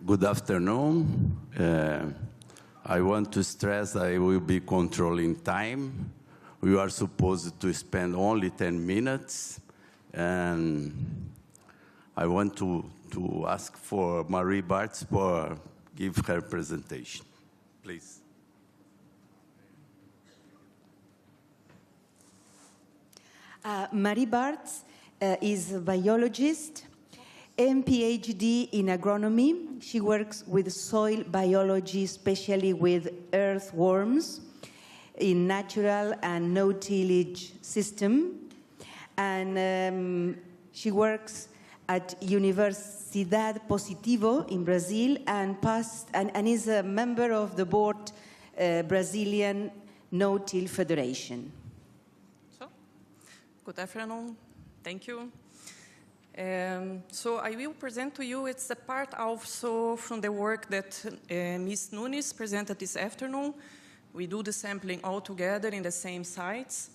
Good afternoon. I want to stress I will be controlling time. We are supposed to spend only 10 minutes. And I want to ask for Marie Bartz for give her presentation. Please. Marie Bartz is a biologist and PhD in agronomy. She works with soil biology, especially with earthworms in natural and no-tillage system. And she works at Universidad Positivo in Brazil and is a member of the board Brazilian No-Till Federation. Good afternoon. Thank you. So I will present to you, it's a part also from the work that Ms. Nunes presented this afternoon. We do the sampling all together in the same sites.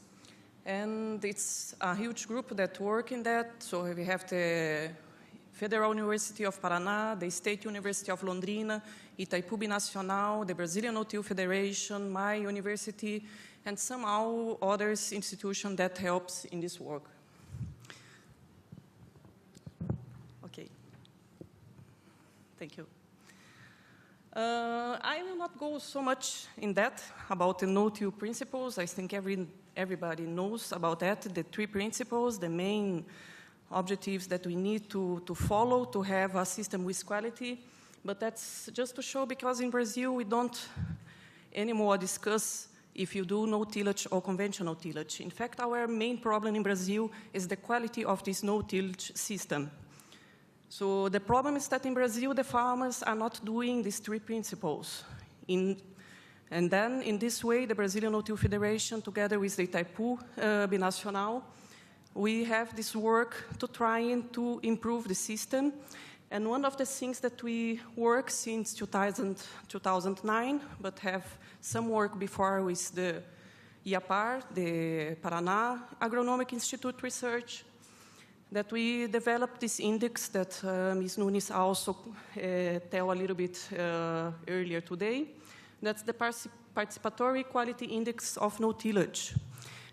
And it's a huge group that work in that. So we have the Federal University of Paraná, the State University of Londrina, Itaipu Nacional, the Brazilian No-Till Federation, my university, and some other institutions that helps in this work. Okay. Thank you. I will not go so much in depth about the no-till principles. I think everybody knows about that, the three principles, the main objectives that we need to follow to have a system with quality. But that's just to show, because in Brazil we don't anymore discuss if you do no-tillage or conventional tillage. In fact, our main problem in Brazil is the quality of this no-tillage system. So the problem is that in Brazil, the farmers are not doing these three principles. And then, in this way, the Brazilian No-Till Federation, together with the Itaipu Binacional, we have this work to trying to improve the system. And one of the things that we work since 2009, but have some work before with the IAPAR, the Paraná Agronomic Institute Research, that we developed this index that Ms. Nunes also tell a little bit earlier today. That's the Participatory Quality Index of no-tillage.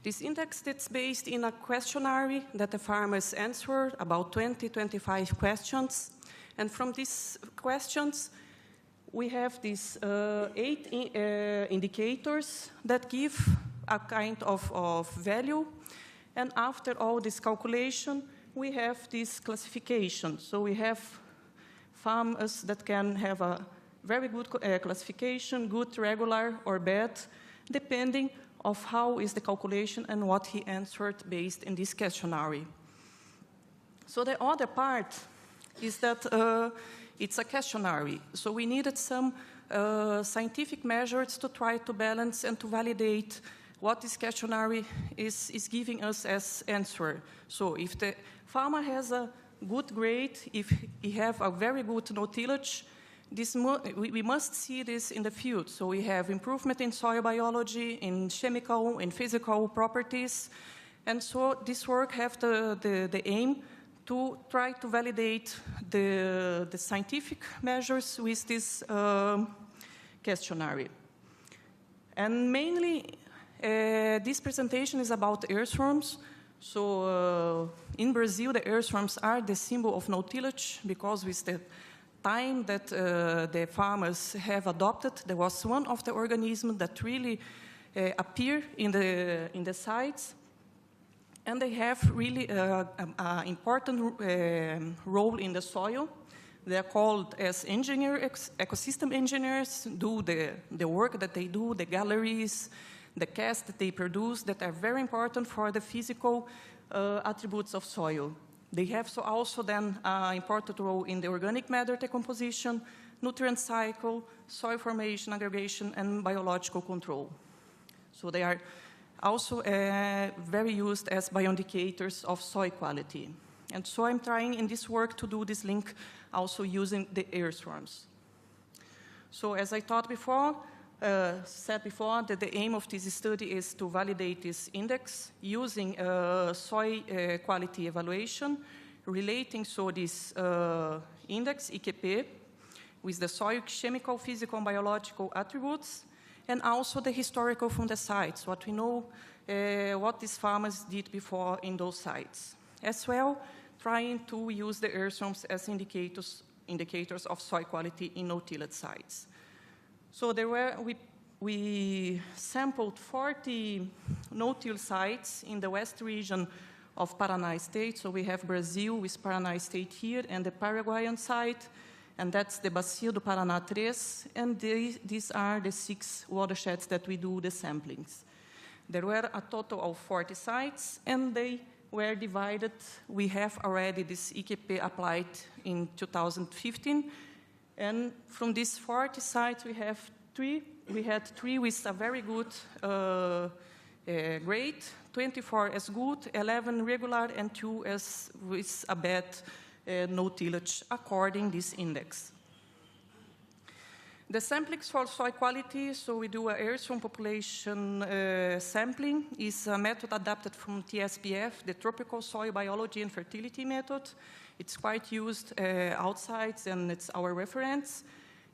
This index is based in a questionnaire that the farmers answer, about 25 questions. And from these questions, we have these 8 indicators that give a kind of value. And after all this calculation, we have this classification. So we have farmers that can have a very good classification, good, regular, or bad, depending of how is the calculation and what he answered based in this questionnaire. So the other part is that it's a questionnaire. So we needed some scientific measures to try to balance and to validate what this questionnaire is giving us as answer. So if the farmer has a good grade, if he have a very good no-tillage, we must see this in the field. So we have improvement in soil biology, in chemical and physical properties. And so this work have the aim to try to validate the scientific measures with this questionnaire. And mainly, this presentation is about earthworms. So in Brazil, the earthworms are the symbol of no-tillage, because with the time that the farmers have adopted, there was one of the organisms that really appear in the sites. And they have really an important role in the soil. They are called as ecosystem engineers, do the work that they do, the galleries, the casts that they produce that are very important for the physical attributes of soil. They have also then an important role in the organic matter decomposition, nutrient cycle, soil formation, aggregation, and biological control. So they are also very used as bioindicators of soil quality. And so I'm trying in this work to do this link also using the earthworms. So as I said before, that the aim of this study is to validate this index using soil quality evaluation, relating so this index, IQP, with the soil chemical, physical, and biological attributes, and also the historical from the sites, what we know, what these farmers did before in those sites. As well, trying to use the earthworms as indicators of soil quality in no-tillage sites. So we sampled 40 no-till sites in the west region of Paraná state. So we have Brazil with Paraná state here and the Paraguayan site, and that's the Bacia do Paraná 3, and these are the 6 watersheds that we do the samplings. There were a total of 40 sites, and they were divided. We have already this IQP applied in 2015, and from these 40 sites we have 3. We had 3 with a very good grade, 24 as good, 11 regular, and 2 with a bad no-tillage, according this index. The samplings for soil quality, so we do a earthworm population sampling, is a method adapted from TSPF, the Tropical Soil Biology and Fertility Method. It's quite used outside, and it's our reference.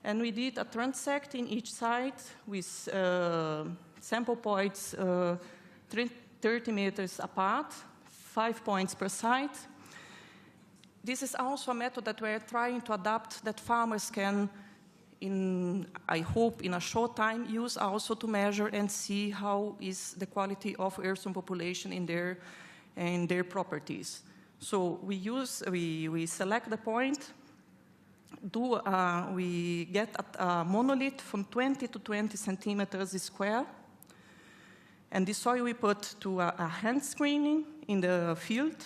And we did a transect in each site with sample points 30 meters apart, 5 points per site. This is also a method that we're trying to adapt that farmers can, I hope, in a short time, use also to measure and see how is the quality of earthworm population in their properties. So we select the point, we get a monolith from 20 to 20 centimeters square, and the soil we put to a hand screening in the field,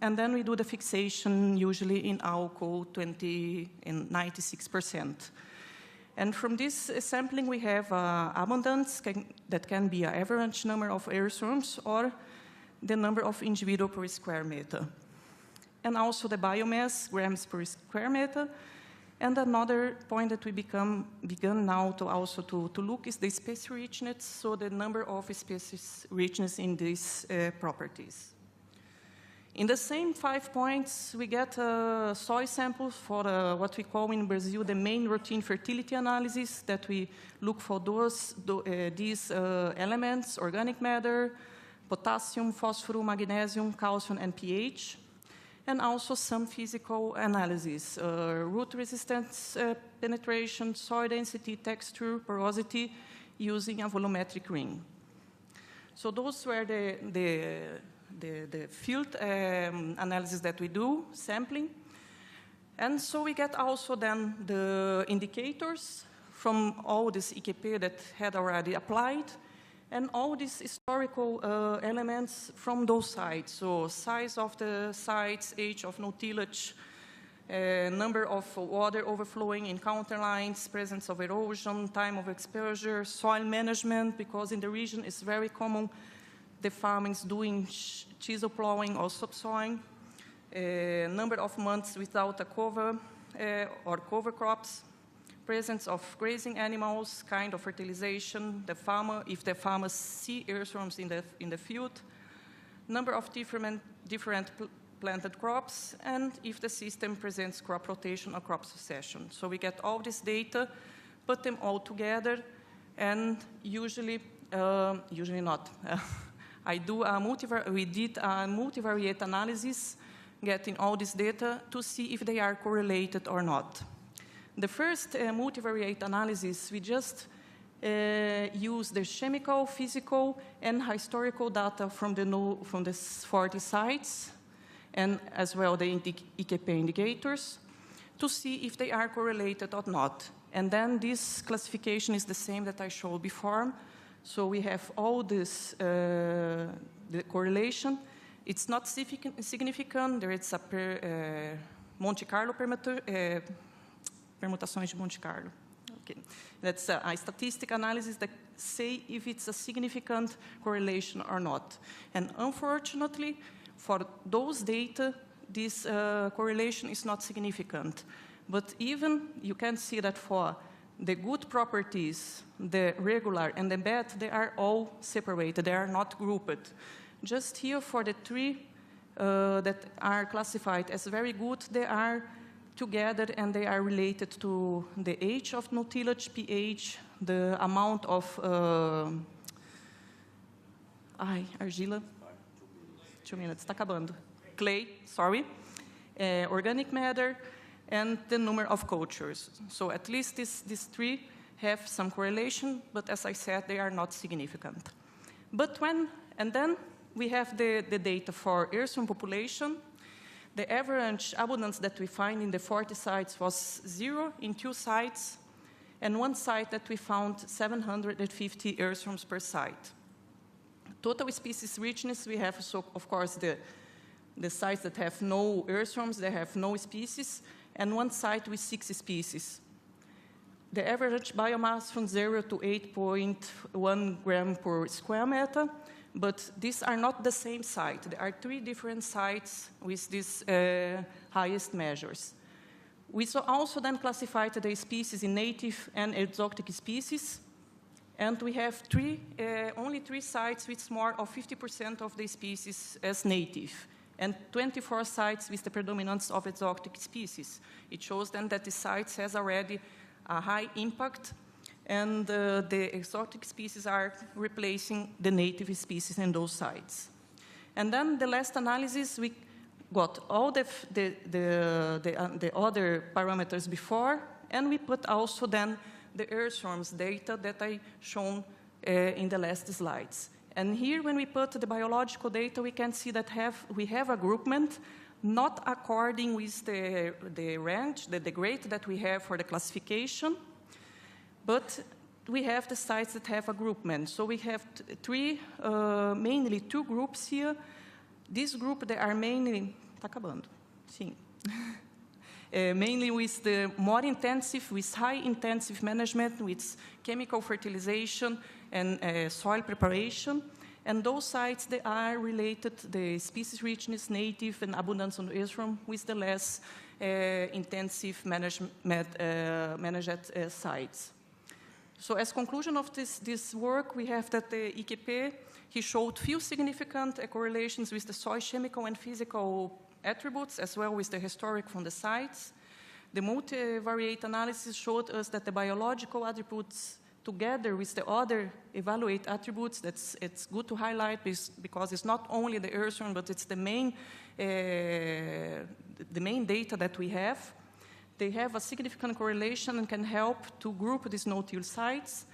and then we do the fixation usually in alcohol 20 and 96%. And from this sampling we have abundance that can be an average number of earthworms or the number of individual per square meter. And also the biomass, grams per square meter. And another point that we begun now to look is the species richness, so the number of species richness in these properties. In the same 5 points, we get soil samples for what we call in Brazil the main routine fertility analysis, that we look for these elements, organic matter, potassium, phosphorus, magnesium, calcium, and pH. And also some physical analysis, root resistance, penetration, soil density, texture, porosity, using a volumetric ring. So those were the field analysis that we do, sampling. And so we get also then the indicators from all this IQP that had already applied, and all these historical elements from those sites. So size of the sites, age of no-tillage, number of water overflowing in counterlines, presence of erosion, time of exposure, soil management, because in the region it's very common the farming's doing chisel plowing or subsoiling, number of months without a cover or cover crops, presence of grazing animals, kind of fertilization, the farmer, if the farmers see earthworms in the field, number of different planted crops, and if the system presents crop rotation or crop succession. So we get all this data, put them all together, and usually not. We did a multivariate analysis, getting all this data to see if they are correlated or not. The first multivariate analysis, we just use the chemical, physical, and historical data from the 40 sites, and as well the IQP indicators, to see if they are correlated or not. And then this classification is the same that I showed before. So we have all this, the correlation. It's not significant. There is a Monte Carlo permutações de Monte Carlo. Okay. That's a statistic analysis that say if it's a significant correlation or not. And unfortunately, for those data, this correlation is not significant. But even you can see that for the good properties, the regular and the bad, they are all separated. They are not grouped. Just here for the 3 that are classified as very good, there are together, and they are related to the age of no-tillage, pH, the amount of argila. 2 minutes, está acabando. Clay, sorry. Organic matter, and the number of cultures. So at least these three have some correlation, but as I said, they are not significant. And then we have the data for earthworm population. The average abundance that we find in the 40 sites was 0 in 2 sites, and 1 site that we found 750 earthworms per site. Total species richness, we have, so of course, the sites that have no earthworms, they have no species, and 1 site with 6 species. The average biomass from 0 to 8.1 gram per square meter, but these are not the same site. There are 3 different sites with these highest measures. We also then classified the species in native and exotic species, and we have only 3 sites with more of 50% of the species as native, and 24 sites with the predominance of exotic species. It shows then that the sites has already a high impact, and the exotic species are replacing the native species in those sites. And then the last analysis, we got all the other parameters before, and we put also then the earthworms data that I shown in the last slides. And here, when we put the biological data, we can see that we have a groupment, not according with the range, the grade that we have for the classification, but we have the sites that have a groupment. So we have mainly 2 groups here. This group, they are mainly, tá acabando, sim. Mainly with the more intensive, with high intensive management, with chemical fertilization and soil preparation. And those sites, they are related, the species richness, native, and abundance on earthworm with the less intensive managed sites. So as conclusion of this work, we have that the IQP, he showed few significant correlations with the soil chemical and physical attributes, as well as the historic from the sites. The multivariate analysis showed us that the biological attributes, together with the other evaluate attributes, it's good to highlight because it's not only the earthworm, but it's the main data that we have. They have a significant correlation and can help to group these no-till sites.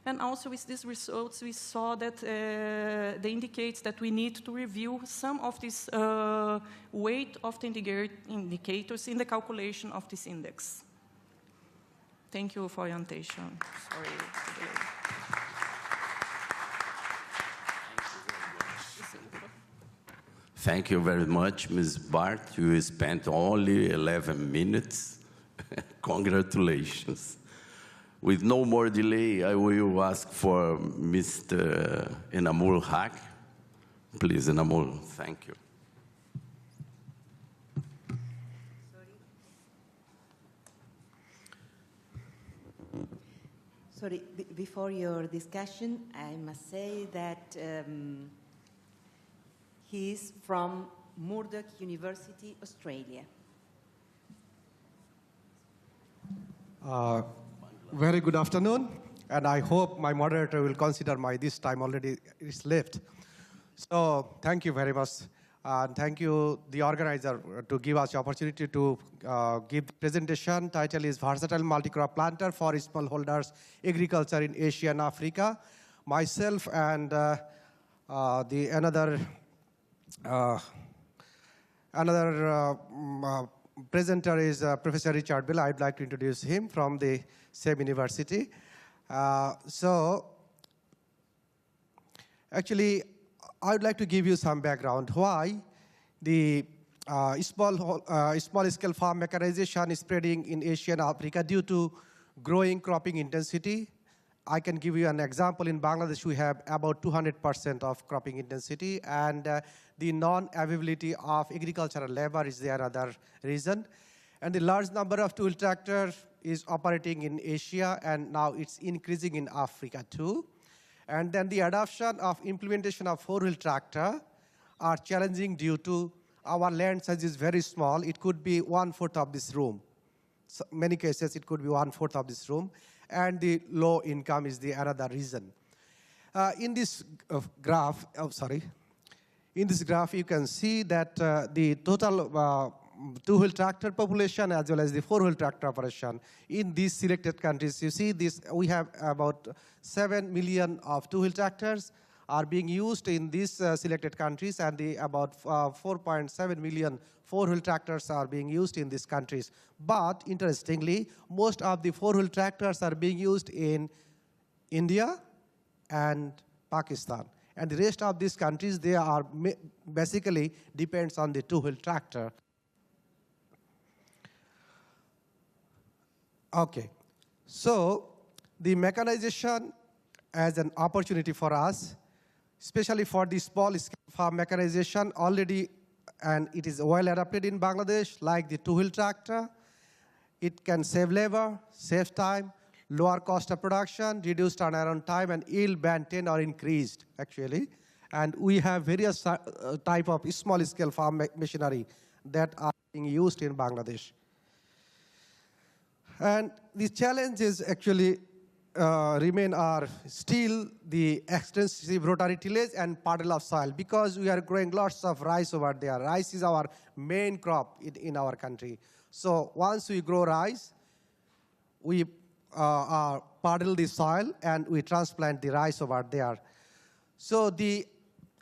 And also with these results, we saw that they indicate that we need to review some of this weight of the indicators in the calculation of this index. Thank you for your attention. Sorry for the delay. Thank you very much, Ms. Bartz. You spent only 11 minutes. Congratulations. With no more delay, I will ask for Mr. Enamul Haque. Please, Enamul, thank you. Sorry, before your discussion, I must say that he is from Murdoch University, Australia. Very good afternoon, and I hope my moderator will consider this time already is left. So thank you very much, and thank you the organizer to give us the opportunity to give the presentation. Title is Versatile Multi-Crop Planter for Smallholders Agriculture in Asia and Africa. Myself and another presenter is Professor Richard Bill. I'd like to introduce him from the same university. Actually, I would like to give you some background why the small-scale farm mechanization is spreading in Asia and Africa due to growing cropping intensity. I can give you an example. In Bangladesh, we have about 200% of cropping intensity, and the non-availability of agricultural labor is the other reason. And the large number of tool tractors is operating in Asia, and now it's increasing in Africa too. And then the adoption of implementation of four-wheel tractor are challenging due to our land size is very small. It could be 1/4 of this room. So many cases, it could be 1/4 of this room. And the low income is the another reason. In this graph, in this graph, you can see that the total two-wheel tractor population as well as the four-wheel tractor operation in these selected countries. You see this, we have about 7 million of two-wheel tractors are being used in these selected countries, and about 4.7 million four-wheel tractors are being used in these countries. But interestingly, most of the four-wheel tractors are being used in India and Pakistan. And the rest of these countries, they are basically depends on the two-wheel tractor. Okay, so the mechanization as an opportunity for us, especially for the small scale farm mechanization already, and it is well adapted in Bangladesh, like the two-wheel tractor. It can save labor, save time, lower cost of production, reduce turnaround time, and yield band 10 are increased, actually. And we have various type of small scale farm machinery that are being used in Bangladesh. And the challenges actually remain are still the extensive rotary tillage and puddle of soil, because we are growing lots of rice over there. Rice is our main crop in our country. So once we grow rice, we puddle the soil and we transplant the rice over there. So the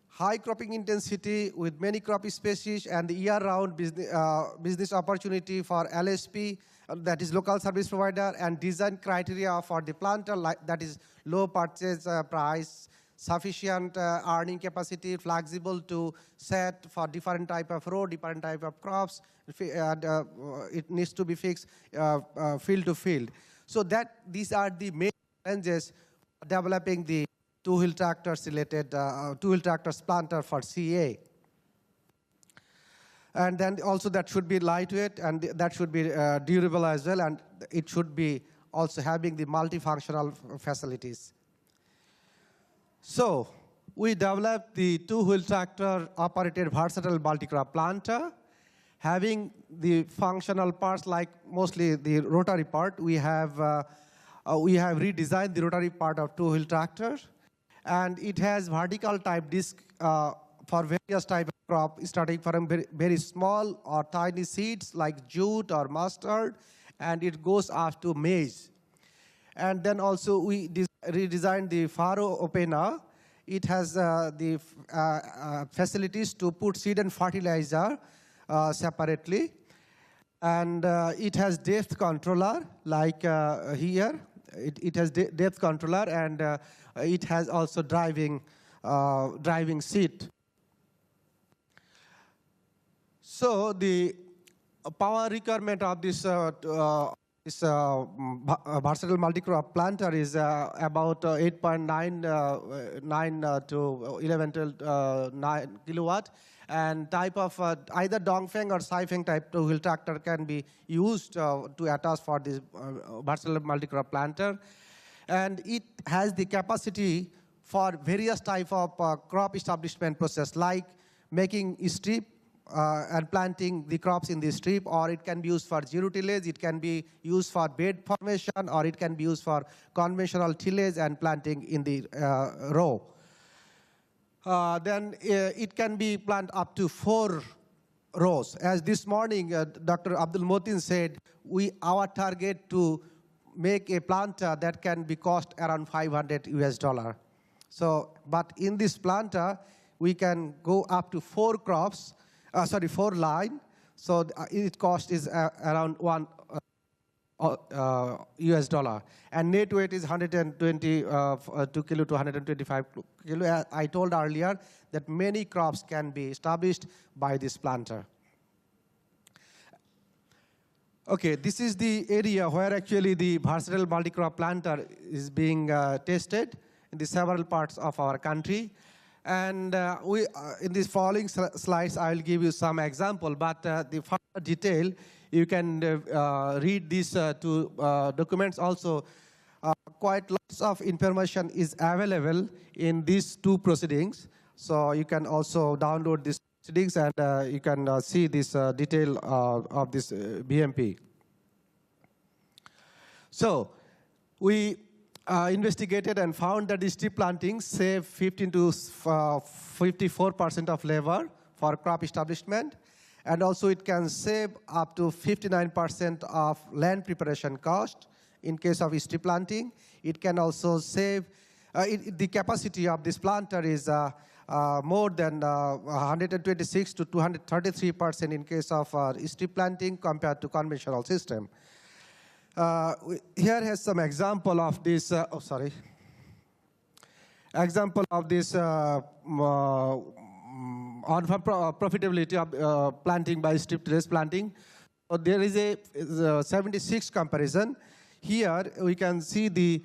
high cropping intensity with many crop species and the year-round business opportunity for LSP, that is local service provider, and design criteria for the planter, that is low purchase price, sufficient earning capacity, flexible to set for different type of row, different type of crops, and it needs to be fixed field to field. So that these are the main challenges developing the two-wheel tractors related, two-wheel tractors planter for CA. And then also that should be lightweight, and that should be durable as well, and it should be also having the multifunctional facilities. So we developed the two-wheel tractor operated versatile multi-crop planter, having the functional parts like mostly the rotary part. We have redesigned the rotary part of two-wheel tractor, and it has vertical type disc for various type of crop, starting from very small or tiny seeds like jute or mustard, and it goes up to maize. And then also we redesigned the furrow opener. It has the facilities to put seed and fertilizer separately. And it has depth controller, like here. It has depth controller, and it has also driving seat. So the power requirement of this versatile multi-crop planter is about 8.9 to 11 to 9 kilowatt. And type of either Dongfeng or Saifeng type two-wheel tractor can be used to attach for this versatile multi-crop planter. And it has the capacity for various type of crop establishment process, like making strip and planting the crops in the strip, or it can be used for zero tillage, it can be used for bed formation, or it can be used for conventional tillage and planting in the row. Then it can be planted up to 4 rows. As this morning, Dr. Abdul Motin said, our target to make a planter that can be cost around $500 US. So, but in this planter, we can go up to 4 crops, 4 line. So its cost is around $1 US. And net weight is 122 kilo to 125 kilo. I told earlier that many crops can be established by this planter. Okay, this is the area where actually the versatile multi-crop planter is being tested in the several parts of our country. And in these following slides, I will give you some example, but the further detail, you can read these 2 documents also. Quite lots of information is available in these 2 proceedings. So you can also download these proceedings, and you can see this detail of this BMP. So we investigated and found that the strip planting save 15 to 54% of labor for crop establishment, and also it can save up to 59% of land preparation cost in case of strip planting. It can also save, the capacity of this planter is more than 126 to 233% in case of strip planting compared to conventional system. Here has some example of this, example of this on-farm profitability of planting by strip-tillage planting. So there is a 76 comparison. Here we can see the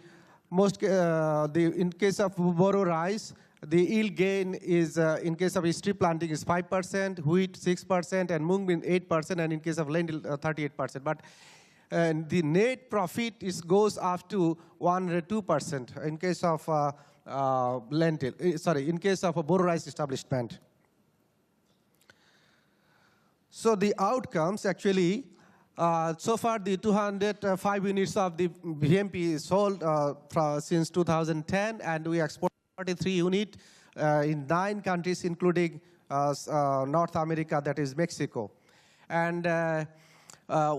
most, in case of Boro rice, the yield gain is, in case of strip planting is 5%, wheat 6%, and mung bean 8%, and in case of lentil 38%. But the net profit goes up to 102% in case of in case of a Boro rice establishment. So the outcomes actually, so far the 205 units of the VMP is sold since 2010, and we export 43 units in 9 countries, including North America, that is Mexico. And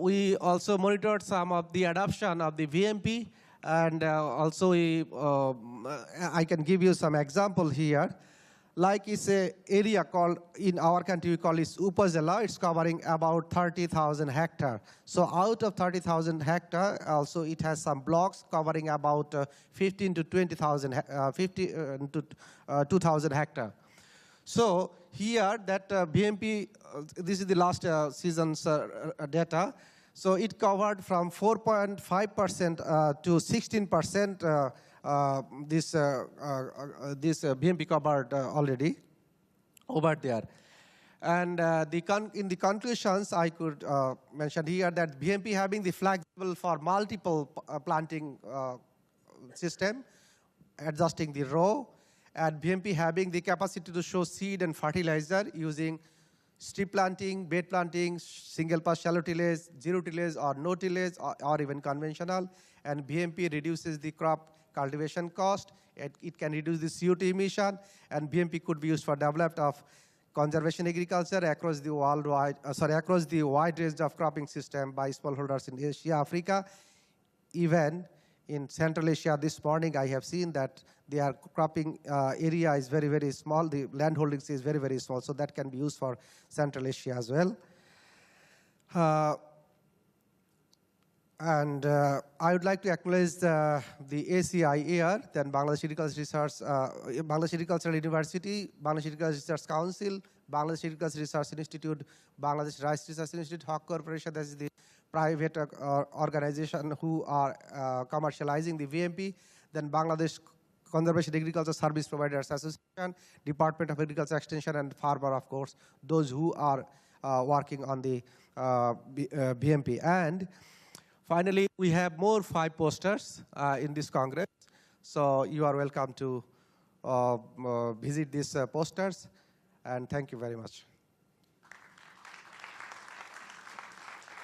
we also monitored some of the adoption of the VMP, and also I can give you some example here. Like it's an area called, in our country we call it Upazila. It's covering about 30,000 hectares. So out of 30,000 hectares, also it has some blocks covering about 15 to 20,000, 50 to 2,000 hectares. So here that BMP, this is the last season's data. So it covered from 4.5% to 16%. This BMP covered already over there. And in the conclusions, I could mention here that BMP having the flexible for multiple planting system, adjusting the row, and BMP having the capacity to show seed and fertilizer using strip planting, bed planting, single pass shallow tillage, zero tillage or no tillage, or even conventional. And BMP reduces the crop cultivation cost. It can reduce the CO2 emission, and BMP could be used for development of conservation agriculture across the worldwide, across the wide range of cropping system by smallholders in Asia, Africa. Even in Central Asia this morning, I have seen that their cropping area is very, very small. The land holdings is very, very small, so that can be used for Central Asia as well. And I would like to acknowledge the ACI here, then Bangladesh Agricultural Research, Bangladesh Agricultural University, Bangladesh Agricultural Research Council, Bangladesh Agricultural Research Institute, Bangladesh Rice Research Institute, Haque Corporation, that is the private organization who are commercializing the VMP, then Bangladesh Conservation Agriculture Service Providers Association, Department of Agriculture Extension, and Farmer, of course, those who are working on the BMP. And finally, we have more 5 posters in this Congress. So you are welcome to visit these posters, and thank you very much.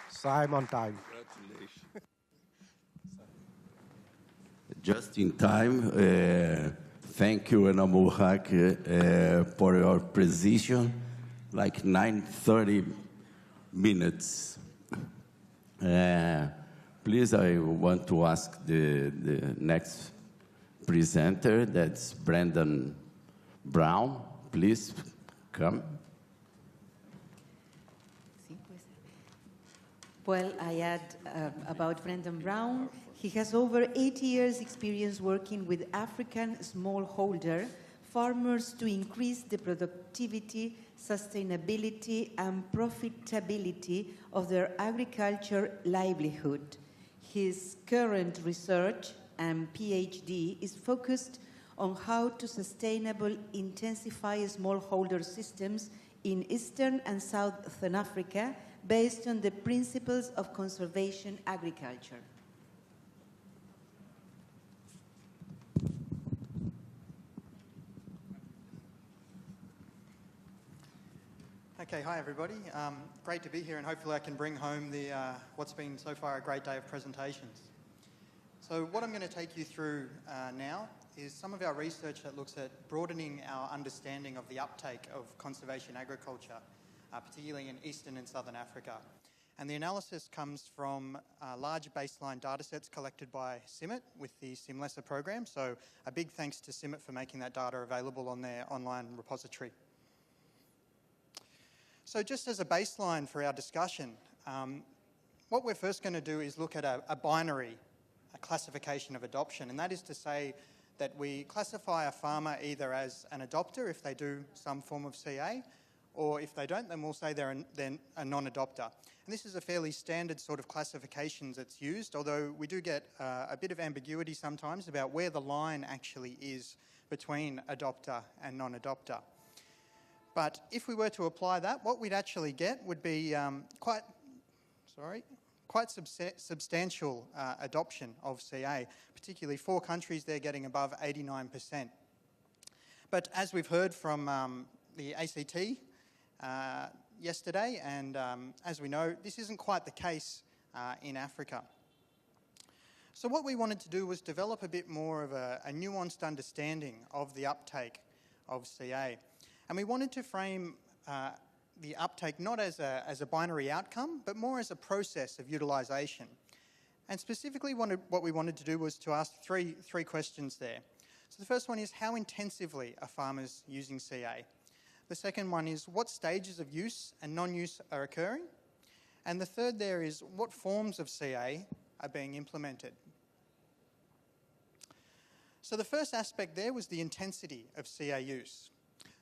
So I'm on time. Congratulations. Just in time. Thank you, Enamu Haque, for your precision, like 9:30 minutes. Please, I want to ask the next presenter, that's Brandon Brown. Please come. Well, I add about Brandon Brown. He has over 80 years experience working with African smallholder farmers to increase the productivity, sustainability, and profitability of their agriculture livelihood. His current research and PhD is focused on how to sustainably intensify smallholder systems in Eastern and Southern Africa based on the principles of conservation agriculture. Okay, hi everybody. Great to be here, and hopefully I can bring home the what's been so far a great day of presentations. So what I'm going to take you through now is some of our research that looks at broadening our understanding of the uptake of conservation agriculture, particularly in Eastern and Southern Africa. And the analysis comes from large baseline data sets collected by CIMMIT with the SIMLESA program. So a big thanks to CIMMIT for making that data available on their online repository. So just as a baseline for our discussion, what we're first going to do is look at a binary, a classification of adoption. And that is to say that we classify a farmer either as an adopter if they do some form of CA, or if they don't, then we'll say they're a non-adopter. And this is a fairly standard sort of classification that's used, although we do get a bit of ambiguity sometimes about where the line actually is between adopter and non-adopter. But if we were to apply that, what we'd actually get would be quite substantial adoption of CA, particularly 4 countries there getting above 89%. But as we've heard from the ACT yesterday, and as we know, this isn't quite the case in Africa. So what we wanted to do was develop a bit more of a nuanced understanding of the uptake of CA. And we wanted to frame the uptake not as a binary outcome, but more as a process of utilisation. And specifically what we wanted to do was to ask three questions there. So the first one is, how intensively are farmers using CA? The second one is, what stages of use and non-use are occurring? And the third there is, what forms of CA are being implemented? So the first aspect there was the intensity of CA use.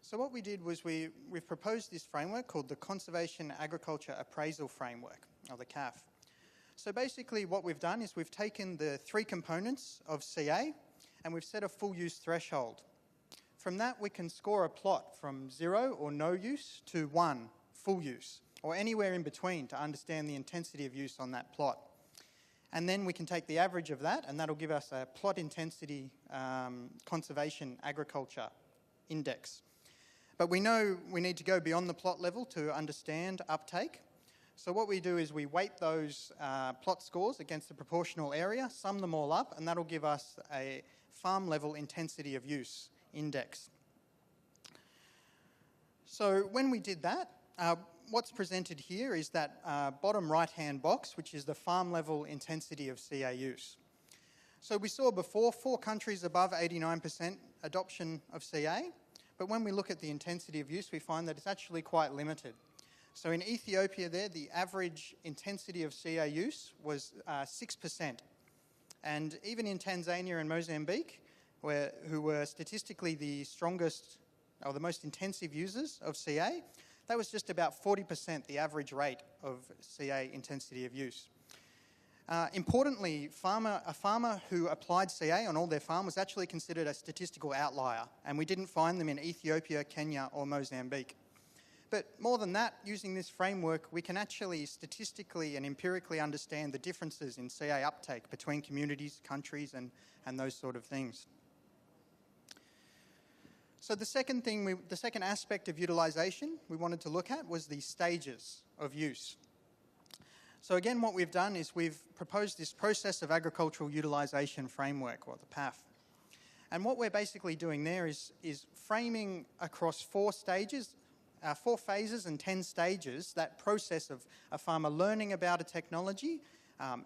So what we did was we've proposed this framework called the Conservation Agriculture Appraisal Framework, or the CAF. So basically what we've done is we've taken the 3 components of CA and we've set a full use threshold. From that we can score a plot from 0 or no use to 1, full use, or anywhere in between to understand the intensity of use on that plot. And then we can take the average of that, and that'll give us a plot intensity conservation agriculture index. But we know we need to go beyond the plot level to understand uptake. So what we do is we weight those plot scores against the proportional area, sum them all up, and that'll give us a farm level intensity of use index. So when we did that, what's presented here is that bottom right-hand box, which is the farm level intensity of CA use. So we saw before 4 countries above 89% adoption of CA, but when we look at the intensity of use, we find that it's actually quite limited. So in Ethiopia there, the average intensity of CA use was 6%. And even in Tanzania and Mozambique, who were statistically the strongest or the most intensive users of CA, that was just about 40% the average rate of CA intensity of use. Importantly, a farmer who applied CA on all their farm was actually considered a statistical outlier, and we didn't find them in Ethiopia, Kenya, or Mozambique. But more than that, using this framework, we can actually statistically and empirically understand the differences in CA uptake between communities, countries, and those sort of things. So the second aspect of utilisation we wanted to look at was the stages of use. So again, what we've done is we've proposed this process of agricultural utilisation framework, or the PAF. And what we're basically doing there is framing across 4 stages, 4 phases and 10 stages, that process of a farmer learning about a technology,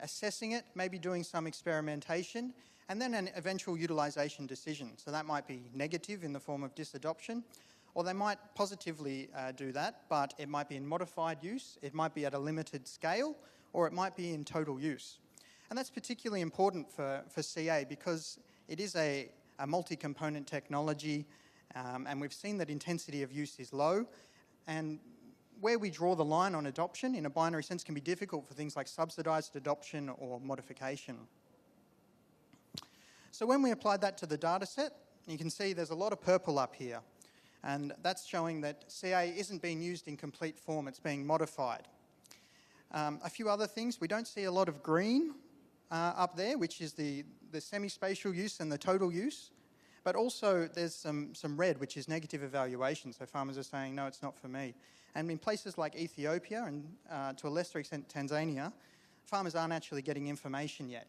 assessing it, maybe doing some experimentation, and then an eventual utilisation decision. So that might be negative in the form of disadoption, or they might positively do that, but it might be in modified use, it might be at a limited scale, or it might be in total use. And that's particularly important for CA because it is a multi-component technology, and we've seen that intensity of use is low, and where we draw the line on adoption in a binary sense can be difficult for things like subsidised adoption or modification. So when we applied that to the data set, you can see there's a lot of purple up here. And that's showing that CA isn't being used in complete form, it's being modified. A few other things, we don't see a lot of green up there, which is the semi-spatial use and the total use. But also there's some red, which is negative evaluation. So farmers are saying, no, it's not for me. And in places like Ethiopia and to a lesser extent Tanzania, farmers aren't actually getting information yet.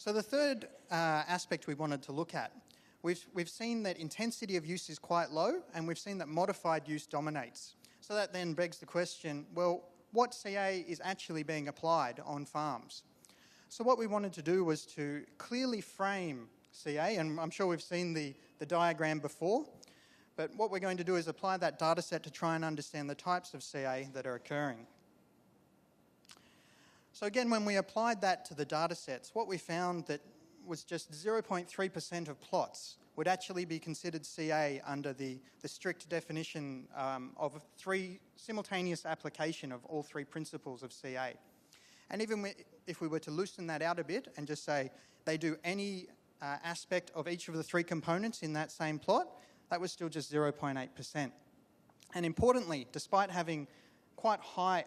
So the third aspect we wanted to look at, we've seen that intensity of use is quite low, and we've seen that modified use dominates. So that then begs the question, well, what CA is actually being applied on farms? So what we wanted to do was to clearly frame CA, and I'm sure we've seen the diagram before, but what we're going to do is apply that data set to try and understand the types of CA that are occurring. So again, when we applied that to the data sets, what we found that was just 0.3% of plots would actually be considered CA under the strict definition of simultaneous application of all three principles of CA. And even if we were to loosen that out a bit and just say they do any aspect of each of the three components in that same plot, that was still just 0.8%. And importantly, despite having quite high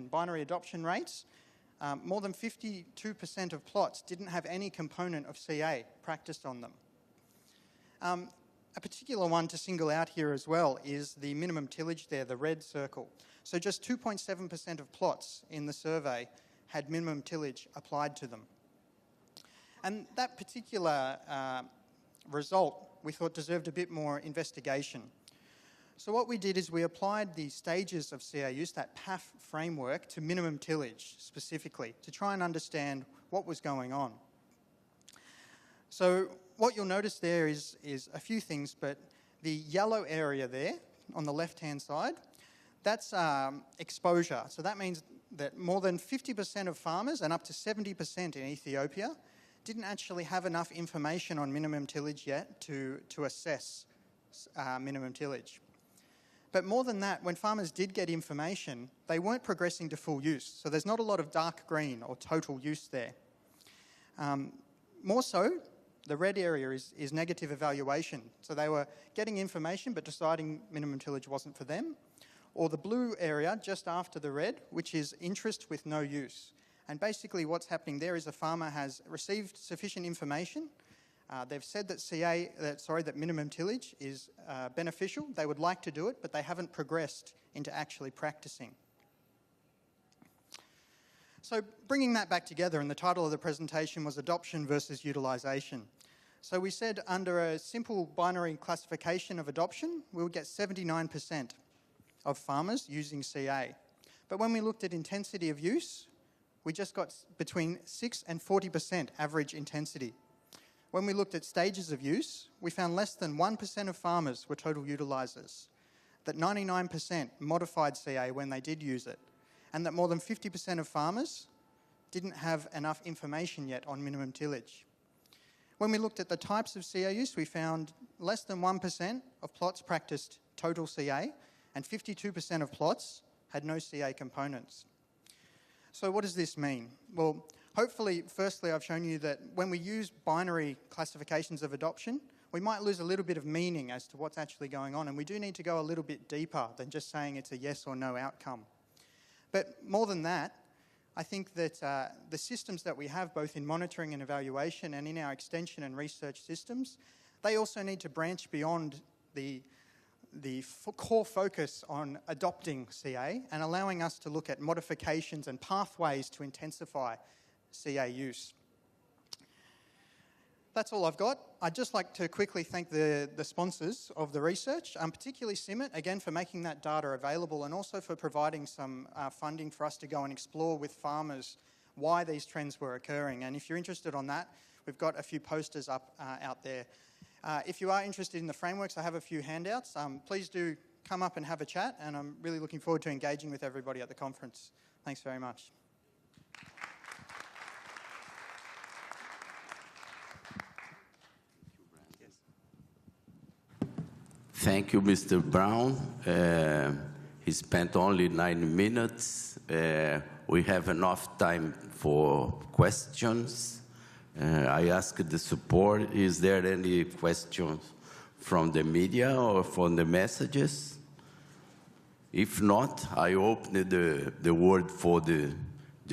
binary adoption rates, more than 52% of plots didn't have any component of CA practiced on them. A particular one to single out here as well is the minimum tillage there, the red circle. So just 2.7% of plots in the survey had minimum tillage applied to them. And that particular result we thought deserved a bit more investigation. So what we did is we applied the stages of CA use, that PAF framework, to minimum tillage specifically, to try and understand what was going on. So what you'll notice there is a few things, but the yellow area there on the left-hand side, that's exposure. So that means that more than 50% of farmers, and up to 70% in Ethiopia, didn't actually have enough information on minimum tillage yet to assess minimum tillage. But more than that, when farmers did get information, they weren't progressing to full use. So there's not a lot of dark green or total use there. More so, the red area is negative evaluation. So they were getting information but deciding minimum tillage wasn't for them. Or the blue area just after the red, which is interest with no use. And basically what's happening there is a farmer has received sufficient information. They've said that that minimum tillage is beneficial. They would like to do it, but they haven't progressed into actually practicing. So bringing that back together, and the title of the presentation was Adoption versus Utilisation. So we said under a simple binary classification of adoption, we would get 79% of farmers using CA. But when we looked at intensity of use, we just got between 6 and 40% average intensity. When we looked at stages of use, we found less than 1% of farmers were total utilisers, that 99% modified CA when they did use it, and that more than 50% of farmers didn't have enough information yet on minimum tillage. When we looked at the types of CA use, we found less than 1% of plots practiced total CA, and 52% of plots had no CA components. So what does this mean? Well, hopefully, firstly, I've shown you that when we use binary classifications of adoption, we might lose a little bit of meaning as to what's actually going on, and we do need to go a little bit deeper than just saying it's a yes or no outcome. But more than that, I think that the systems that we have, both in monitoring and evaluation and in our extension and research systems, they also need to branch beyond the core focus on adopting CA and allowing us to look at modifications and pathways to intensify CA use. That's all I've got. I'd just like to quickly thank the sponsors of the research, particularly CIMMIT, again, for making that data available and also for providing some funding for us to go and explore with farmers why these trends were occurring. And if you're interested on that, we've got a few posters up out there. If you are interested in the frameworks, I have a few handouts. Please do come up and have a chat, and I'm really looking forward to engaging with everybody at the conference. Thanks very much. Thank you, Mr. Brown. He spent only 9 minutes. We have enough time for questions. I ask the support, is there any questions from the media or from the messages? If not, I open the word for the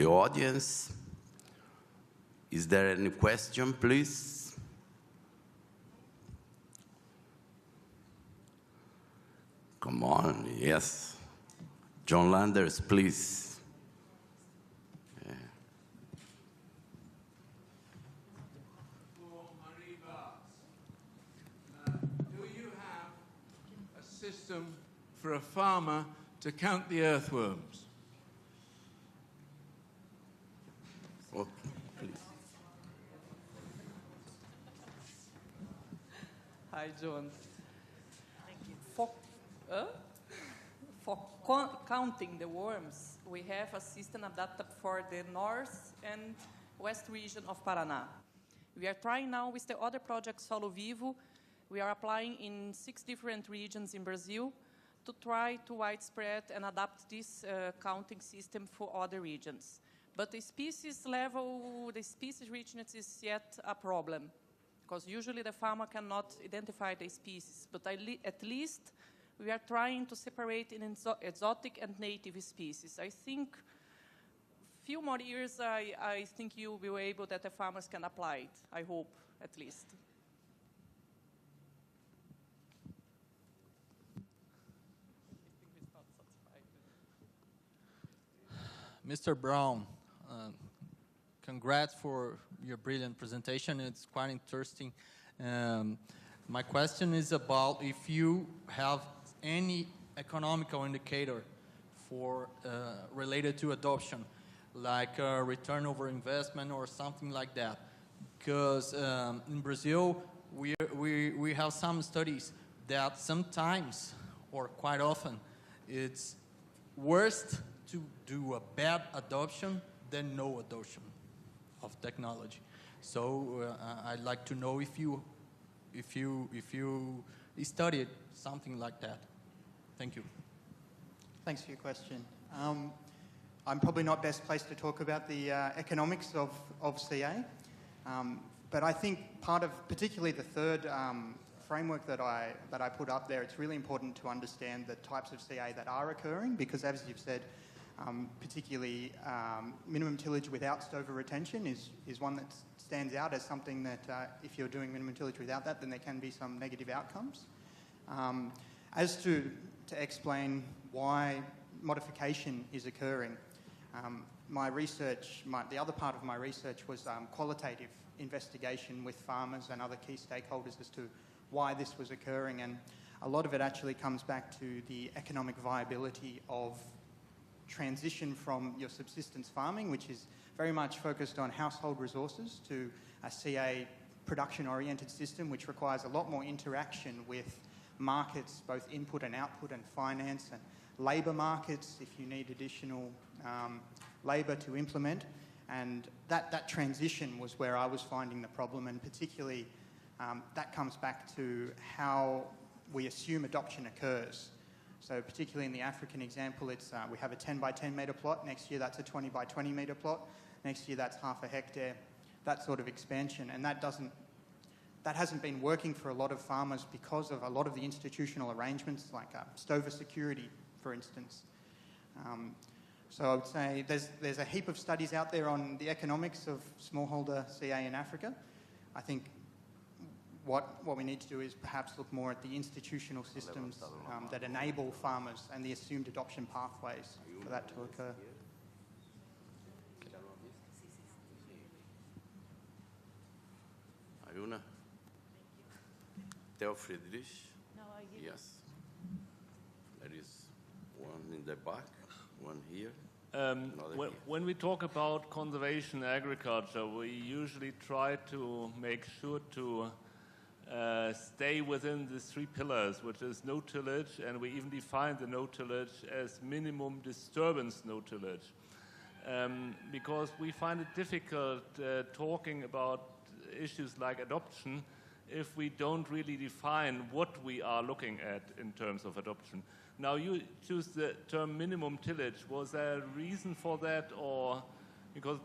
audience. Is there any question, please? Come on, yes. John Landers, please. farmer to count the earthworms? Oh, please. Hi, John. Thank you. For counting the worms, we have a system adapted for the north and west region of Paraná. We are trying now with the other project, Solo Vivo. We are applying in 6 different regions in Brazil to try to widespread and adapt this counting system for other regions. But the species level, the species richness is yet a problem, because usually the farmer cannot identify the species. But at least we are trying to separate in exotic and native species. I think few more years, I think you will be able that the farmers can apply it. I hope, at least. Mr. Brown, congrats for your brilliant presentation. It's quite interesting. My question is about if you have any economical indicator for related to adoption, like return over investment or something like that. Because in Brazil, we have some studies that sometimes, or quite often, it's worse to do a bad adoption than no adoption of technology. So I'd like to know if you studied something like that. Thank you. Thanks for your question. I'm probably not best placed to talk about the economics of CA, but I think part of, particularly the third framework that I put up there, it's really important to understand the types of CA that are occurring, because as you've said, particularly minimum tillage without stover retention is one that stands out as something that if you're doing minimum tillage without that, then there can be some negative outcomes. As to explain why modification is occurring, my research, the other part of my research was qualitative investigation with farmers and other key stakeholders as to why this was occurring, and a lot of it actually comes back to the economic viability of transition from your subsistence farming, which is very much focused on household resources, to a CA production-oriented system, which requires a lot more interaction with markets, both input and output, and finance and labour markets if you need additional labour to implement. And that transition was where I was finding the problem, and particularly that comes back to how we assume adoption occurs. So particularly in the African example, it's we have a 10 by 10 metre plot. Next year that's a 20 by 20 metre plot. Next year that's half a hectare. That sort of expansion, and that hasn't been working for a lot of farmers because of a lot of the institutional arrangements, like stover security, for instance. So I would say there's a heap of studies out there on the economics of smallholder CA in Africa. I think what we need to do is perhaps look more at the institutional systems that enable farmers and the assumed adoption pathways for that to occur. Ayuna? Theo Friedrich? No, I give Yes. There is one in the back, one here. When we talk about conservation agriculture, we usually try to make sure to stay within the 3 pillars, which is no-tillage, and we even define the no-tillage as minimum disturbance no-tillage. Because we find it difficult talking about issues like adoption if we don't really define what we are looking at in terms of adoption. Now, you choose the term minimum tillage. Was there a reason for that, or because,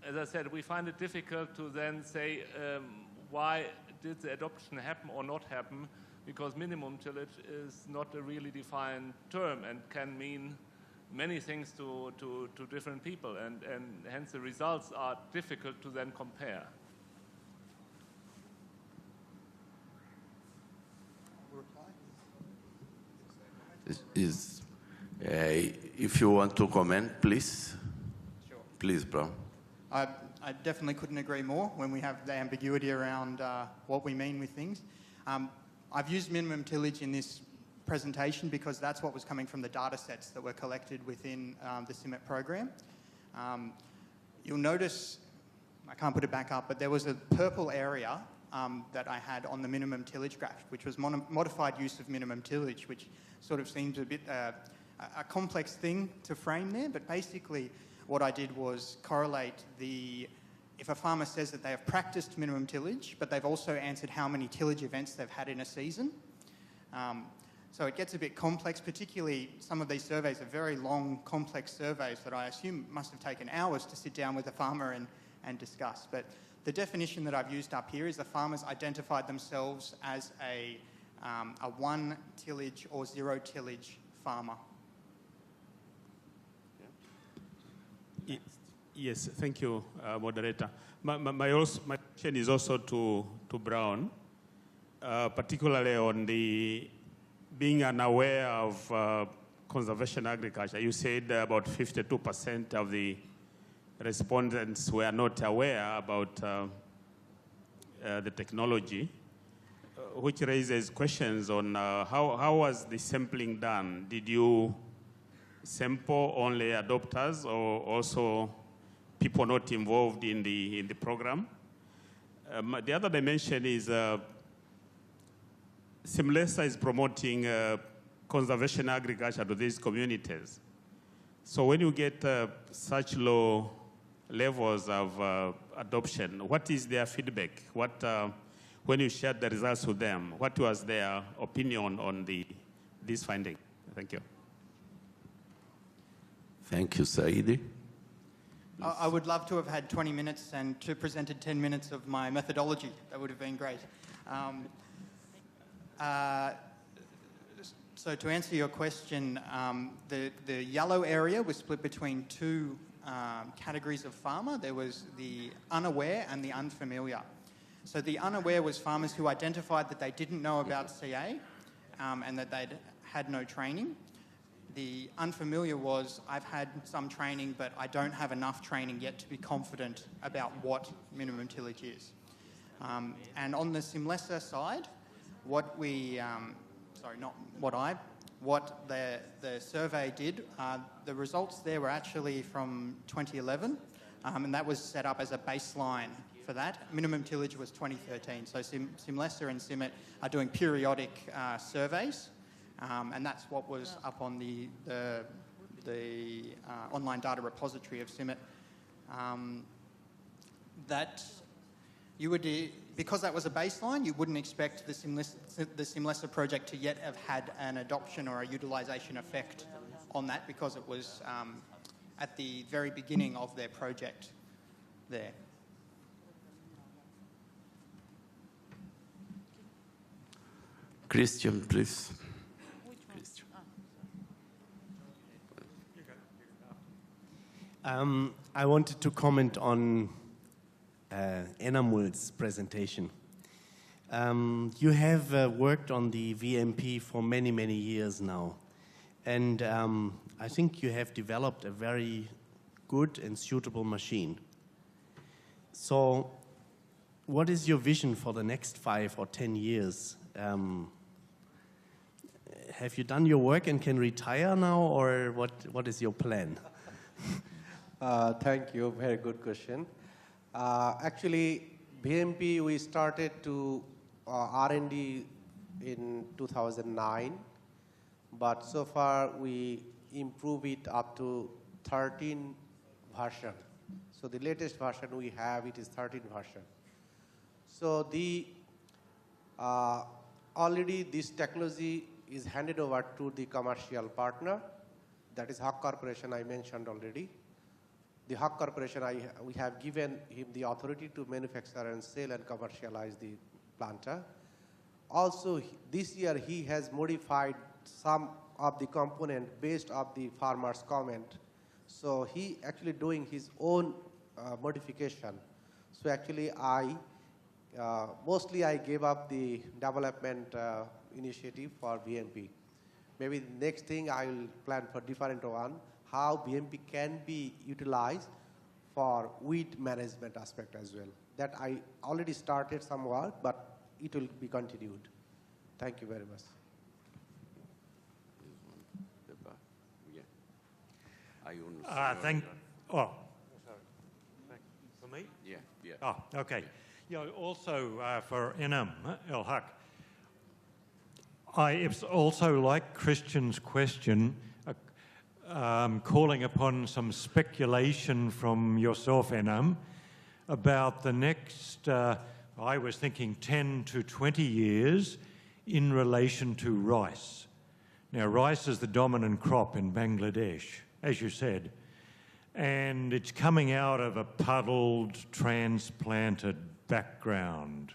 as I said, we find it difficult to then say why did the adoption happen or not happen, because minimum tillage is not a really defined term and can mean many things to different people, and hence the results are difficult to then compare. If you want to comment, please. Sure. Please, bro. I definitely couldn't agree more when we have the ambiguity around what we mean with things. I've used minimum tillage in this presentation because that's what was coming from the data sets that were collected within the CIMMET program. You'll notice, I can't put it back up, but there was a purple area that I had on the minimum tillage graph, which was modified use of minimum tillage, which sort of seems a bit a complex thing to frame there, but basically what I did was correlate if a farmer says that they have practiced minimum tillage, but they've also answered how many tillage events they've had in a season. So it gets a bit complex, particularly some of these surveys are very long, complex surveys that I assume must have taken hours to sit down with a farmer and discuss. But the definition that I've used up here is the farmers identified themselves as a one tillage or zero tillage farmer. Yes, thank you, moderator. My question is also to Brown, particularly on the being unaware of conservation agriculture. You said about 52% of the respondents were not aware about the technology, which raises questions on how was the sampling done? Did you sample only adopters or also people not involved in the program? The other dimension is Simlesa is promoting conservation agriculture to these communities. So when you get such low levels of adoption, what is their feedback? When you shared the results with them, what was their opinion on this finding? Thank you. Thank you, Saidi. I would love to have had 20 minutes and to presented 10 minutes of my methodology. That would have been great. So to answer your question, the yellow area was split between two categories of farmer. There was the unaware and the unfamiliar. So the unaware was farmers who identified that they didn't know about CA and that they'd had no training. The unfamiliar was, I've had some training, but I don't have enough training yet to be confident about what minimum tillage is. And on the Simlesa side, what the survey did, the results there were actually from 2011, and that was set up as a baseline for that. Minimum tillage was 2013, so Simlesa and CIMMET are doing periodic surveys, and that's what was up on the online data repository of CIMMET. That you would, because that was a baseline, you wouldn't expect the Simlesa project to yet have had an adoption or a utilisation effect on that because it was at the very beginning of their project there. Christian, please. I wanted to comment on Enamul's presentation. You have worked on the VMP for many, many years now. And I think you have developed a very good and suitable machine. So what is your vision for the next 5 or 10 years? Have you done your work and can retire now, or what is your plan? Thank you. Very good question. Actually, BMP, we started to R&D in 2009, but so far we improve it up to 13 version. So the latest version we have, it is 13 version. So the already this technology is handed over to the commercial partner, that is Haque Corporation, I mentioned already. The Haque Corporation, we have given him the authority to manufacture and sell and commercialize the planter. Also, this year he has modified some of the component based on the farmer's comment. So he actually doing his own modification. So actually mostly I gave up the development initiative for BMP. Maybe the next thing I will plan for different one, how BMP can be utilized for weed management aspect as well. That I already started some work, but it will be continued. Thank you very much. Oh, sorry. For me? Yeah, yeah. Oh, okay. Yeah, also for Enam El Haque, I also like Christian's question, calling upon some speculation from yourself, Enam, about the next, I was thinking 10 to 20 years in relation to rice. Now, rice is the dominant crop in Bangladesh, as you said, and it's coming out of a puddled, transplanted background.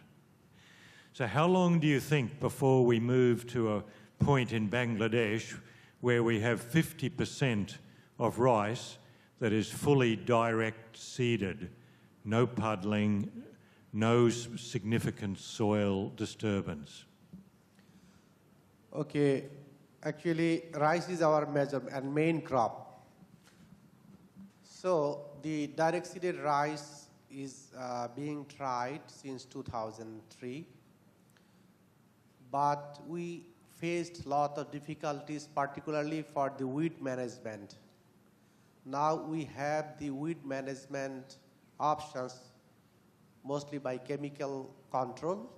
So how long do you think before we move to a point in Bangladesh where we have 50% of rice that is fully direct seeded, no puddling, no significant soil disturbance? Okay, actually rice is our major and main crop. So the direct seeded rice is being tried since 2003, but we faced a lot of difficulties, particularly for the weed management. Now we have the weed management options mostly by chemical control,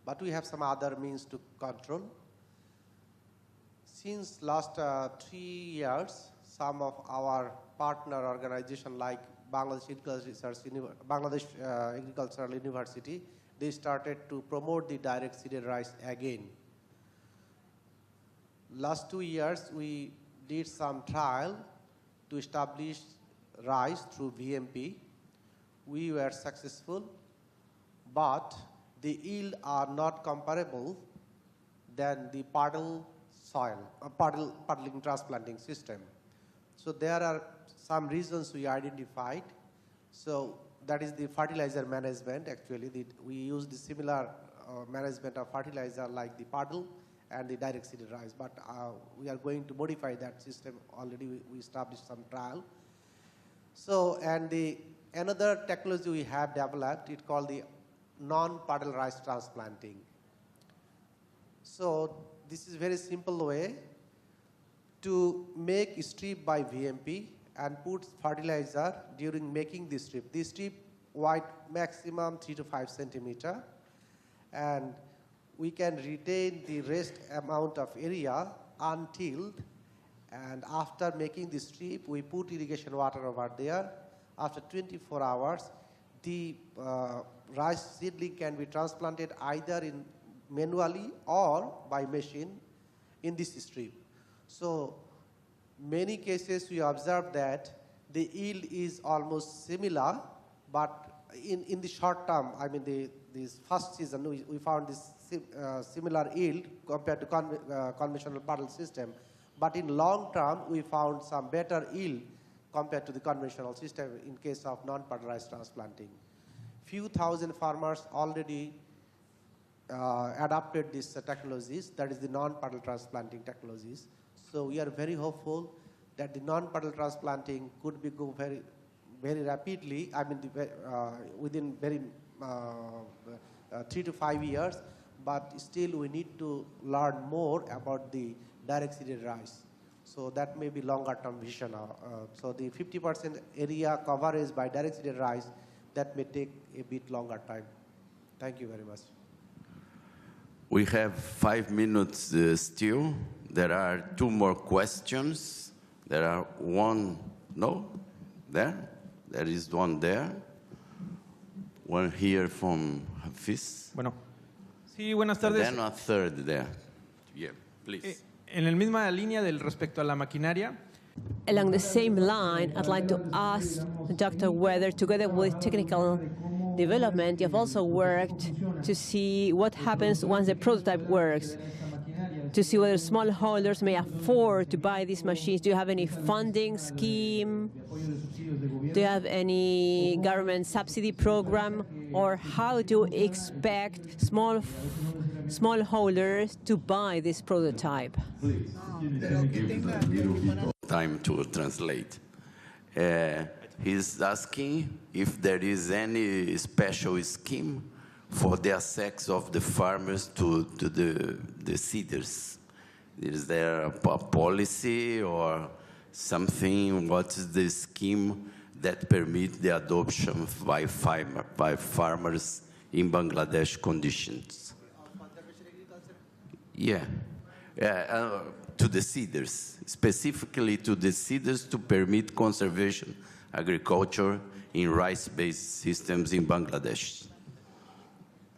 but we have some other means to control. Since last 3 years, some of our partner organizations like Bangladesh Agricultural University, they started to promote the direct seeded rice again. Last 2 years, we did some trial to establish rice through VMP. We were successful, but the yield are not comparable than the puddle soil, puddling transplanting system. So there are some reasons we identified. So that is the fertilizer management. Actually, we use the similar management of fertilizer like the puddle and the direct seeded rice, but we are going to modify that system. Already we established some trial. So, and another technology we have developed, it's called the non-puddle rice transplanting. So this is a very simple way to make strip by VMP and put fertilizer during making the strip. The strip wide maximum 3 to 5 centimeter, and we can retain the rest amount of area untilled, and after making the strip, we put irrigation water over there. After 24 hours, the rice seedling can be transplanted either manually or by machine in this strip. So many cases we observe that the yield is almost similar, but in the short term, I mean this first season, we found this similar yield compared to conventional puddle system. But in long term, we found some better yield compared to the conventional system in case of non-puddle rice transplanting. Few thousand farmers already adopted these technologies, that is the non-puddle transplanting technologies. So we are very hopeful that the non-puddle transplanting could be go very, very rapidly, I mean within very 3 to 5 years, but still we need to learn more about the direct seeded rice. So that may be longer term vision. So the 50% area coverage by direct seeded rice, that may take a bit longer time. Thank you very much. We have 5 minutes still. There are 2 more questions. There are one, no, there. There is one there. One here from Hafiz. Bueno, sí, buenas tardes. And then a third there. Yeah, please. En la misma línea del respecto a la maquinaria. Along the same line, I'd like to ask Dr. whether, together with technical development, you've also worked to see what happens once the prototype works, to see whether smallholders may afford to buy these machines. Do you have any funding scheme? Do you have any government subsidy program? Or how do you expect smallholders to buy this prototype? Time to translate. He's asking if there is any special scheme for the access of the farmers to the seeders. Is there a policy or something, what is the scheme that permit the adoption by farmers in Bangladesh conditions? Yeah, to the seeders, specifically to the seeders to permit conservation agriculture in rice-based systems in Bangladesh.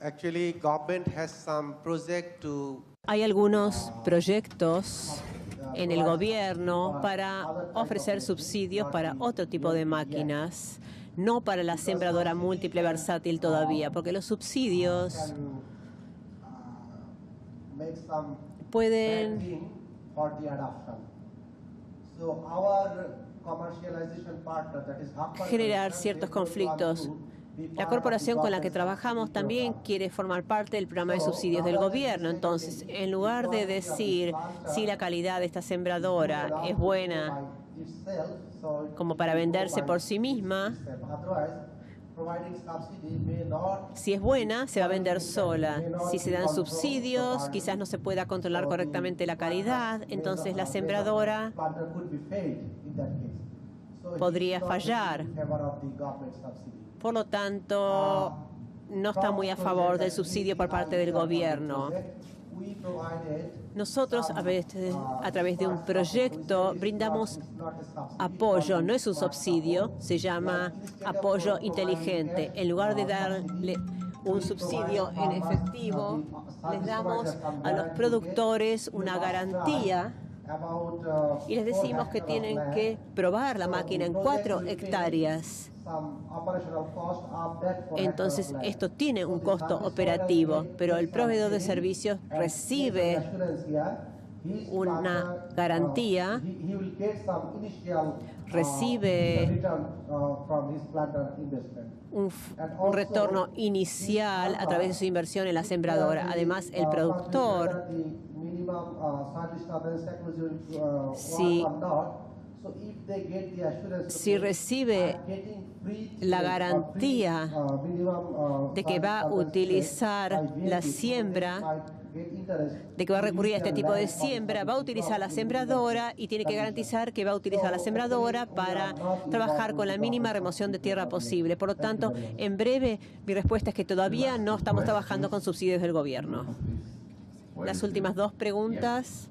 Actually, government has some project to... Hay algunos proyectos en el gobierno para ofrecer subsidios para otro tipo de máquinas, no para la sembradora múltiple versátil todavía, porque los subsidios pueden generar ciertos conflictos. La corporación con la que trabajamos también quiere formar parte del programa de subsidios del gobierno. Entonces, en lugar de decir si la calidad de esta sembradora es buena como para venderse por sí misma, si es buena, se va a vender sola. Si se dan subsidios, quizás no se pueda controlar correctamente la calidad, entonces la sembradora podría fallar. Por lo tanto, no está muy a favor del subsidio por parte del gobierno. Nosotros, a través de un proyecto, brindamos apoyo. No es un subsidio, se llama apoyo inteligente. En lugar de darle un subsidio en efectivo, les damos a los productores una garantía y les decimos que tienen que probar la máquina en 4 hectáreas. Entonces, esto tiene un costo operativo, pero el proveedor de servicios recibe una garantía, recibe un retorno inicial a través de su inversión en la sembradora. Además, el productor, si recibe la garantía de que va a utilizar la siembra, de que va a recurrir a este tipo de siembra, va a utilizar la sembradora y tiene que garantizar que va a utilizar la sembradora para trabajar con la mínima remoción de tierra posible. Por lo tanto, en breve, mi respuesta es que todavía no estamos trabajando con subsidios del gobierno. Las últimas 2 preguntas.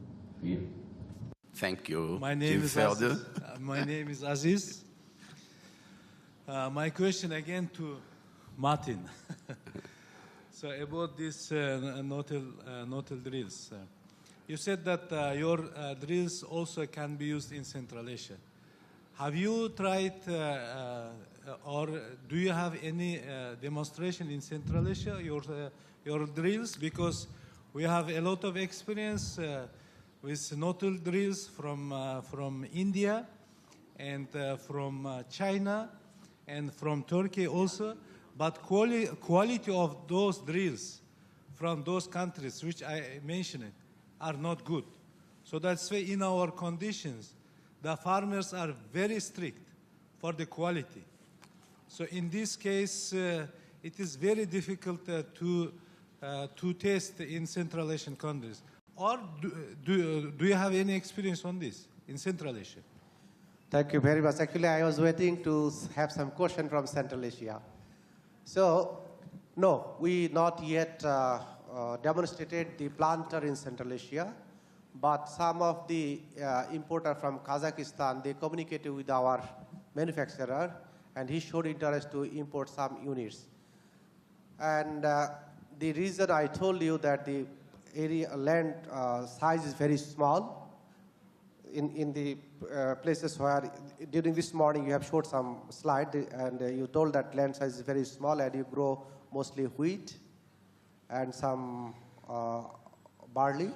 Thank you. My name is Aziz. My question again to Martin. So about this no-till drills. You said that your drills also can be used in Central Asia. Have you tried or do you have any demonstration in Central Asia, your drills? Because we have a lot of experience with no-till drills from India and from China and from Turkey also, but quality of those drills from those countries which I mentioned are not good. So that's why in our conditions, the farmers are very strict for the quality. So in this case, it is very difficult to test in Central Asian countries. Or do you have any experience on this in Central Asia? Thank you very much. Actually, I was waiting to have some question from Central Asia. So, no, we not yet demonstrated the planter in Central Asia, but some of the importer from Kazakhstan, they communicated with our manufacturer, and he showed interest to import some units. And the reason I told you that the area land size is very small in the places where during this morning you have showed some slide and you told that land size is very small and you grow mostly wheat and some barley.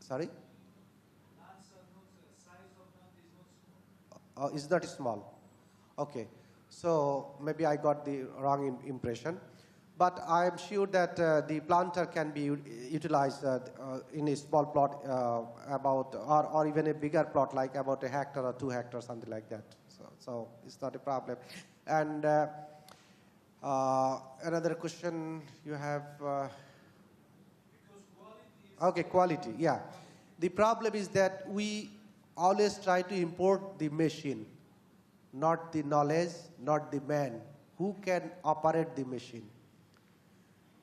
Sorry? It's not small. Okay. So maybe I got the wrong impression. But I'm sure that the planter can be utilized in a small plot or even a bigger plot like about 1 hectare or 2 hectares, something like that. So it's not a problem. And another question you have? Okay, quality, yeah. The problem is that we always try to import the machine, not the knowledge, not the man who can operate the machine.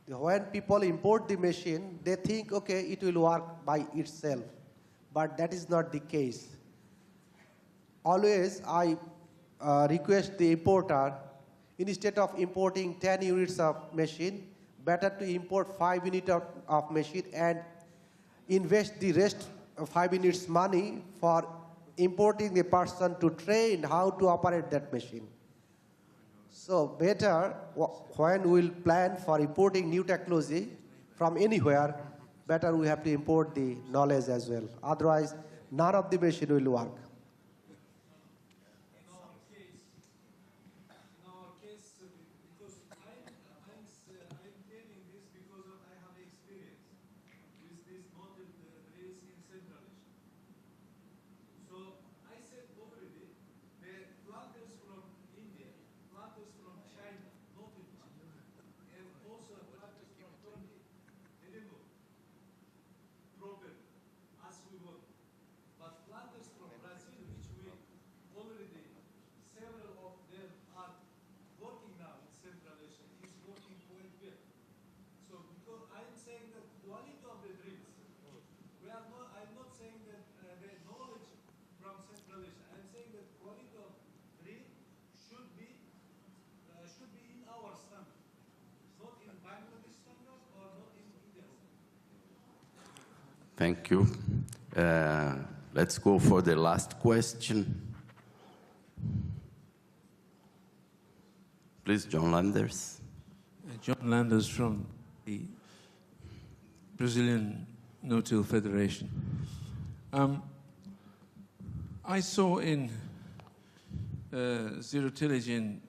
When people import the machine, they think, okay, it will work by itself. But that is not the case. Always, I request the importer, instead of importing 10 units of machine, better to import 5 units of machine and invest the rest of 5 units money for importing the person to train how to operate that machine. So better, when we will plan for importing new technology from anywhere, better we have to import the knowledge as well. Otherwise, none of the machine will work. Thank you. Let's go for the last question. Please, John Landers. John Landers from the Brazilian No-Till Federation. I saw in zero tillage in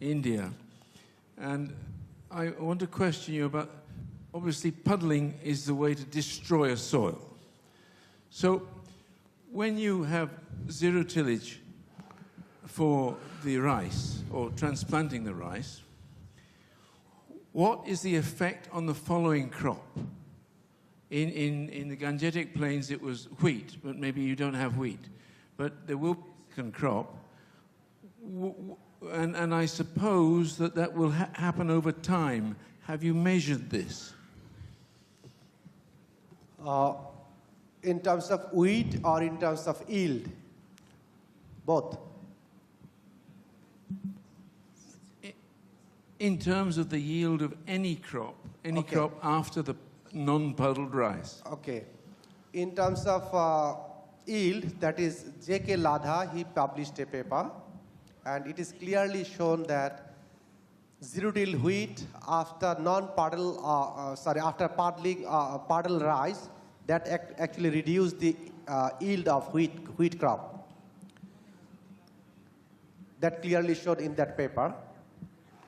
India, and I want to question you about, obviously puddling is the way to destroy a soil. So when you have zero tillage for the rice, or transplanting the rice, what is the effect on the following crop? In the Gangetic Plains it was wheat, but maybe you don't have wheat. But there will be a second crop, and I suppose that will happen over time. Have you measured this? In terms of wheat or in terms of yield? Both. In terms of the yield of any crop after the non-puddled rice. Okay. In terms of yield, that is J.K. Ladha, he published a paper, and it is clearly shown that zero-till wheat after after puddled rice, that actually reduced the yield of wheat crop. That clearly showed in that paper.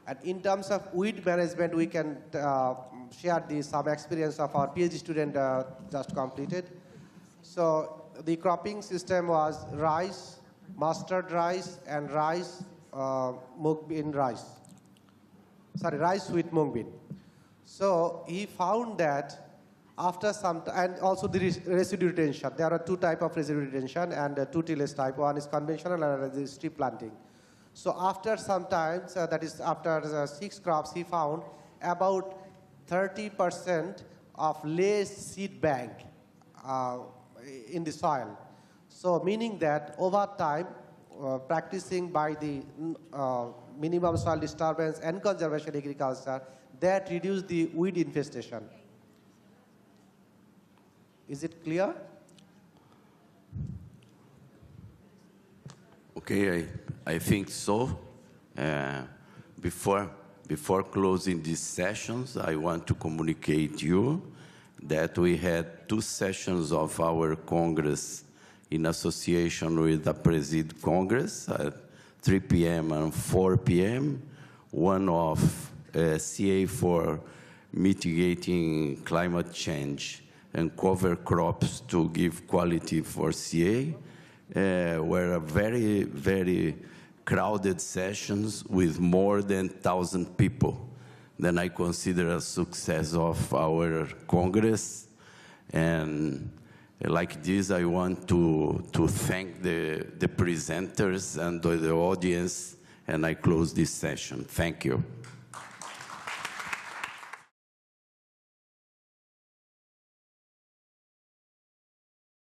And in terms of weed management, we can share some experience of our PhD student just completed. So the cropping system was rice, mustard rice, and rice, mung bean rice. Sorry, rice with mung bean. So he found that after some time, and also the residue retention. There are two types of residue retention and two tillage type. One is conventional and another is strip planting. So after some time, that is after 6 crops, he found about 30% of less seed bank in the soil. So meaning that over time, practicing by the minimum soil disturbance and conservation agriculture, that reduced the weed infestation. Is it clear? Okay, I think so. Before closing these sessions, I want to communicate you that we had 2 sessions of our Congress in association with the Appraisal Congress at 3 p.m. and 4 p.m. One of CA for mitigating climate change and cover crops to give quality for CA. Were a very, very crowded sessions with more than 1,000 people. Then I consider a success of our Congress. And Like this, I want to thank the presenters and the audience, and I close this session. Thank you.